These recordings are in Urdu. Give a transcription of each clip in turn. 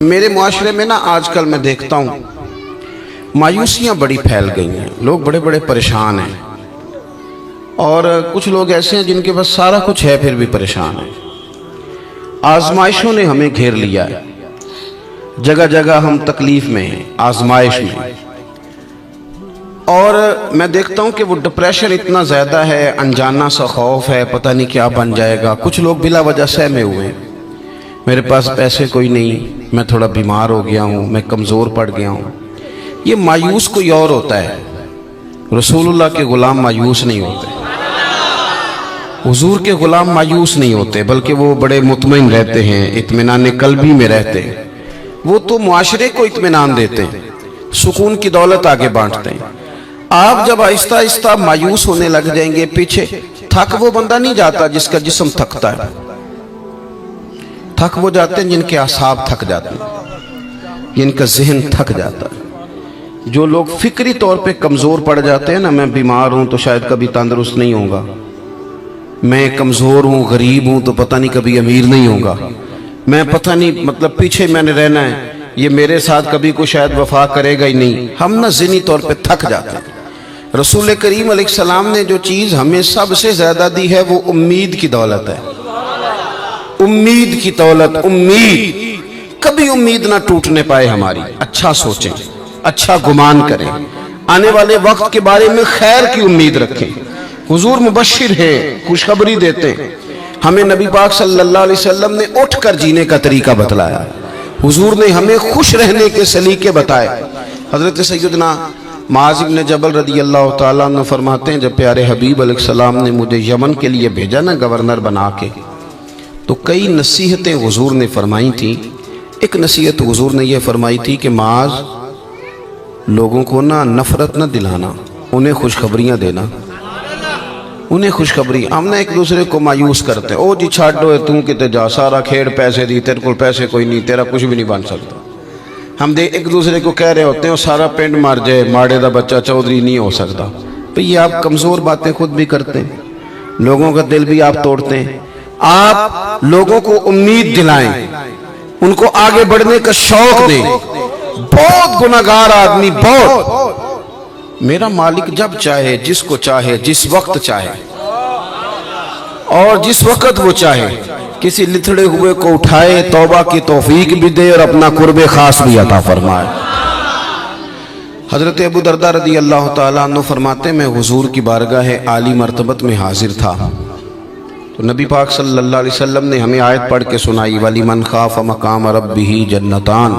میرے معاشرے میں نا آج کل میں دیکھتا ہوں مایوسیاں بڑی پھیل گئی ہیں، لوگ بڑے بڑے پریشان ہیں، اور کچھ لوگ ایسے ہیں جن کے پاس سارا کچھ ہے پھر بھی پریشان ہیں۔ آزمائشوں نے ہمیں گھیر لیا ہے، جگہ جگہ ہم تکلیف میں ہیں، آزمائش میں، اور میں دیکھتا ہوں کہ وہ ڈپریشن اتنا زیادہ ہے، انجانا سا خوف ہے، پتہ نہیں کیا بن جائے گا۔ کچھ لوگ بلا وجہ سہمے ہوئے ہیں، میرے پاس پیسے کوئی نہیں، میں تھوڑا بیمار ہو گیا ہوں، میں کمزور پڑ گیا ہوں۔ یہ مایوس کوئی اور ہوتا ہے، رسول اللہ کے غلام مایوس نہیں ہوتے، حضور کے غلام مایوس نہیں ہوتے، بلکہ وہ بڑے مطمئن رہتے ہیں، اطمینان قلبی میں رہتے ہیں۔ وہ تو معاشرے کو اطمینان دیتے ہیں، سکون کی دولت آگے بانٹتے ہیں۔ آپ جب آہستہ آہستہ مایوس ہونے لگ جائیں گے، پیچھے تھک وہ بندہ نہیں جاتا جس کا جسم تھکتا ہے، تھک وہ جاتے ہیں جن کے اعصاب تھک جاتے ہیں، جن کا ذہن تھک جاتا ہے۔ جو لوگ فکری طور پہ کمزور پڑ جاتے ہیں نا، میں بیمار ہوں تو شاید کبھی تندرست نہیں ہوں گا، میں کمزور ہوں، غریب ہوں تو پتہ نہیں کبھی امیر نہیں ہوں گا، میں پتہ نہیں مطلب پیچھے میں نے رہنا ہے، یہ میرے ساتھ کبھی کوئی شاید وفا کرے گا ہی نہیں، ہم نا ذہنی طور پہ تھک جاتے ہیں۔ رسول کریم علیہ السلام نے جو چیز ہمیں سب سے زیادہ دی ہے وہ امید کی دولت ہے، امید کی دولت۔ امید، کبھی امید نہ ٹوٹنے پائے ہماری۔ اچھا سوچیں، اچھا گمان کریں، آنے والے وقت کے بارے میں خیر کی امید رکھیں۔ حضور مبشر ہے، خوشخبری دیتے ہیں۔ ہمیں نبی پاک صلی اللہ علیہ وسلم نے اٹھ کر جینے کا طریقہ بتلایا، حضور نے ہمیں خوش رہنے کے سلیقے بتائے۔ حضرت سیدنا معاذ بن جبل رضی اللہ تعالیٰ عنہ فرماتے ہیں، جب پیارے حبیب علیہ السلام نے مجھے یمن کے لیے بھیجا نا گورنر بنا کے، تو کئی نصیحتیں حضور نے فرمائی تھیں۔ ایک نصیحت حضور نے یہ فرمائی تھی کہ معاذ، لوگوں کو نا نفرت نہ دلانا، انہیں خوشخبریاں دینا، انہیں خوشخبری۔ ہم نے ایک دوسرے کو مایوس کرتے ہیں، او جی چھاڑو توں کتے جا، سارا کھیڑ پیسے دی، تیرے کو پیسے کوئی نہیں، تیرا کچھ بھی نہیں بن سکتا۔ ہم ایک دوسرے کو کہہ رہے ہوتے ہیں سارا پنڈ مار جائے، ماڑے دا بچہ چودھری نہیں ہو سکتا۔ تو یہ آپ کمزور باتیں خود بھی کرتے ہیں، لوگوں کا دل بھی آپ توڑتے ہیں۔ آپ لوگوں کو امید دلائیں، ان کو آگے بڑھنے کا شوق دیں۔ بہت گناہگار آدمی، بہت، میرا مالک جب چاہے، جس کو چاہے، جس وقت چاہے اور جس وقت وہ چاہے، کسی لتھڑے ہوئے کو اٹھائے، توبہ کی توفیق بھی دے اور اپنا قرب خاص بھی عطا فرمائے۔ حضرت ابو درداء رضی اللہ تعالیٰ عنہ فرماتے، میں حضور کی بارگاہ عالی مرتبت میں حاضر تھا، تو نبی پاک صلی اللہ علیہ وسلم نے ہمیں آیت پڑھ کے سنائی، وَلِمَنْ خَافَ مَقَامَ رَبِّهِ جَنَّتَانِ،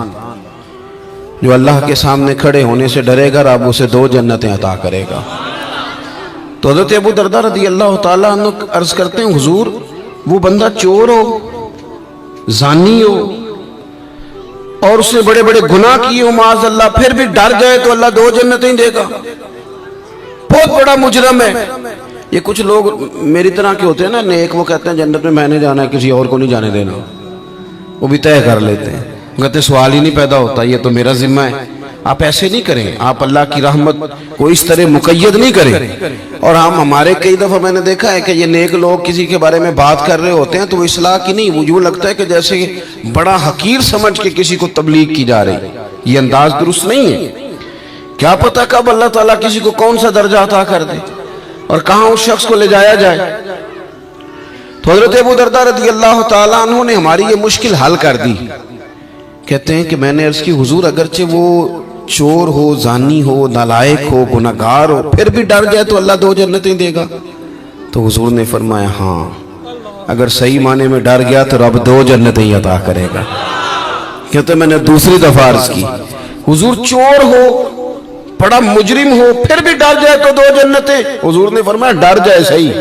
جو اللہ کے سامنے کھڑے ہونے سے ڈرے گا، رب اسے 2 جنتیں عطا کرے گا۔ تو حضرت ابو درداء رضی اللہ تعالیٰ عنہ عرض کرتے ہیں، حضور وہ بندہ چور ہو، زانی ہو، اور اس نے بڑے بڑے گناہ کیے ہو معاذ اللہ، پھر بھی ڈر جائے تو اللہ 2 جنتیں دے گا، بہت بڑا مجرم ہے۔ یہ کچھ لوگ میری طرح کے ہوتے ہیں نا نیک، وہ کہتے ہیں جنت میں نے جانا ہے، کسی اور کو نہیں جانے دینا، وہ بھی طے کر لیتے ہیں، کہتے ہیں سوال ہی نہیں پیدا ہوتا، یہ تو میرا ذمہ ہے۔ آپ ایسے نہیں کریں، آپ اللہ کی رحمت کو اس طرح مقید نہیں کریں۔ اور ہمارے کئی دفعہ میں نے دیکھا ہے کہ یہ نیک لوگ کسی کے بارے میں بات کر رہے ہوتے ہیں تو وہ اصلاح کی نہیں، وہ یوں لگتا ہے کہ جیسے بڑا حقیر سمجھ کے کسی کو تبلیغ کی جا رہی۔ یہ انداز درست نہیں ہے۔ کیا پتہ کب اللہ تعالیٰ کسی کو کون سا درجہ عطا کر دے اور کہاں اس شخص کو لے جایا جائے۔ تو حضرت ابو درداء رضی اللہ تعالیٰ عنہ نے ہماری یہ مشکل حل کر دی۔ کہتے ہیں کہ میں نے عرض کی، حضور اگرچہ وہ چور ہو، زانی ہو، نالائق ہو، گناہگار ہو، پھر بھی ڈر جائے تو اللہ 2 جنتیں دے گا؟ تو حضور نے فرمایا، ہاں اگر صحیح معنی میں ڈر گیا تو رب 2 جنتیں ہی عطا کرے گا۔ کہتے میں نے دوسری دفعہ عرض کی، حضور چور ہو، بڑا مجرم ہو، پھر بھی ڈر جائے تو 2 جنتیں؟ حضور نے فرمایا ڈر جائے صحیح،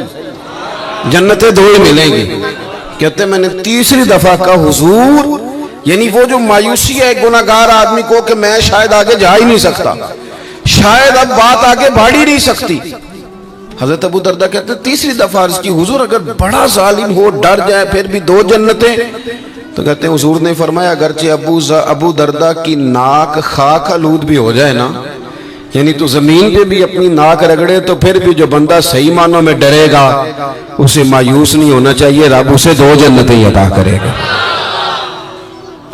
جنتیں 2 ہی ملیں گی۔ کہتے میں نے تیسری دفعہ کہا، حضور یعنی وہ جو مایوسی ہے گناہگار آدمی کو کہ میں شاید آگے جا ہی نہیں سکتا، شاید اب بات آگے بڑھ ہی نہیں سکتی۔ حضرت ابو درداء کہتے ہیں تیسری دفعہ عرض کی، حضور اگر بڑا ظالم ہو، ڈر جائے، پھر بھی 2 جنتیں؟ تو کہتے ہیں حضور نے فرمایا اگرچہ ابو درداء کی ناک خاک آلود بھی ہو جائے نا، یعنی تو زمین پہ بھی اپنی ناک رگڑے، تو پھر بھی جو بندہ صحیح معنوں میں ڈرے گا اسے مایوس نہیں ہونا چاہیے، رب اسے 2 جنتیں عطا کرے گا۔